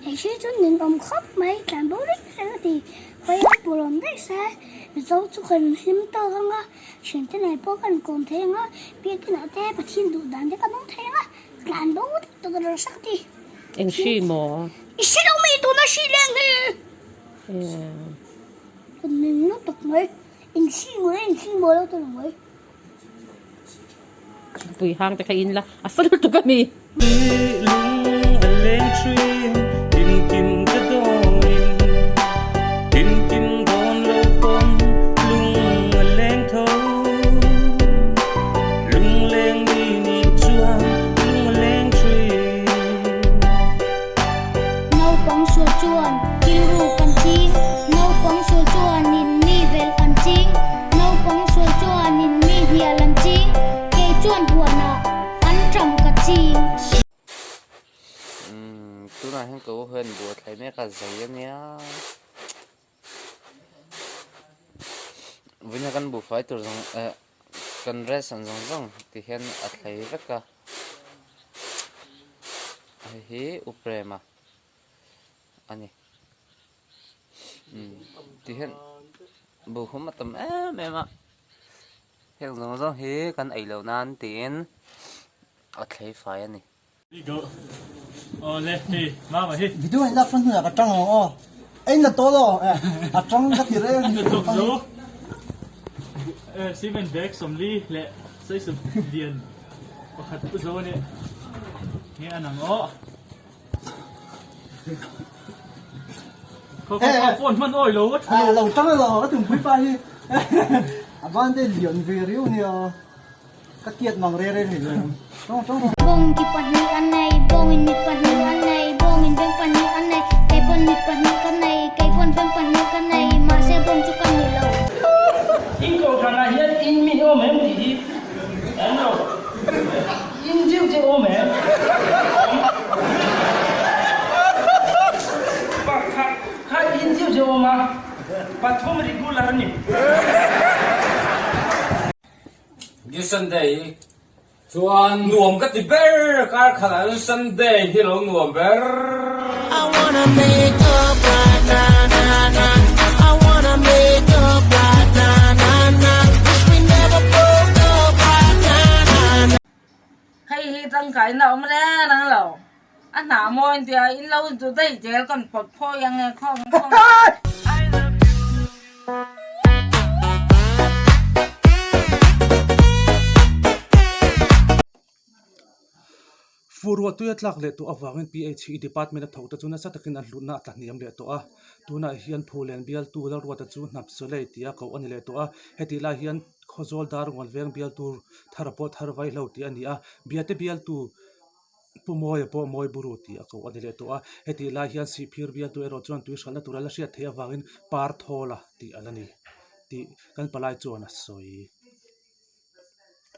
thì khi chúng nhìn vòng khóc mấy làm bố đích ra thì quay bộ lòng đấy xa dấu chụp hình hiếm tơ không á chuyện thế này bố cần còn thế á biết cái nào thế mà thiên đủ đàn thế con không thế á làm bố tôi cần sắc đi anh xí mò xí đâu mày tụi nó xí lên đi còn mình nó tục mấy anh xí mới đâu tôi mới bùi hang ta kain la asal tu kami tôi nói hắn cố hơn bùa thấy mấy cái giấy nhá với nhà căn bùa phải từ rằng cần rest sẵn rằng thì hiện ở thấy rất cả hi upre mà anh thì hiện bùa không mà tầm em mà hiện rằng hi cần ấy lâu nan tiền ở thấy phải anh lefty mà vậy video anh đã phân hủy cái trăng rồi anh là to rồi à trăng rất nhiều đấy thuộc số Steven Beck som li lệ xây sum điền có khát cái số này nghe anh ngó có phone mình ôi lâu à lâu trăng rồi từng quý phái à bạn đây liền về riu nhiều các kiệt mỏng re re rồi bong ki pani anai bongin mi pani anai bongin beng pani anai kai pon mi pani kanai kai pon beng pani kanai ma se bong chu kan mi lo in ko kana hian in mi o mem ti hi ano in jiu je o mem pa kha in jiu je o ma pa thom regular ni như Sunday chuan nuông cái gì bé cả khả năng Sunday thì nó nuông bé I wanna make up right na na na. I wanna make up right na na na. We never broke up right na na na. hay tăng cái nào mà ra năng lâu anh nào mua thì in lâu tụi đây chỉ còn phật phôi yang không Furwa tu yatlak le tu awangin PHE department at thawta chuna satakin an luna at niam le to a tuna hian phulen bial tu la ruata chu nap so le tia ko ani le to a heti la hian khozol dar ngol veng bial tu tharapot harwai lo ti ani a biate bial tu pumoy po moy buru ti ko ani le to a heti la hian sipir bial tu ero chuan tu shalna turala sia thea wangin par thola ti alani ti kan palai chuan a soi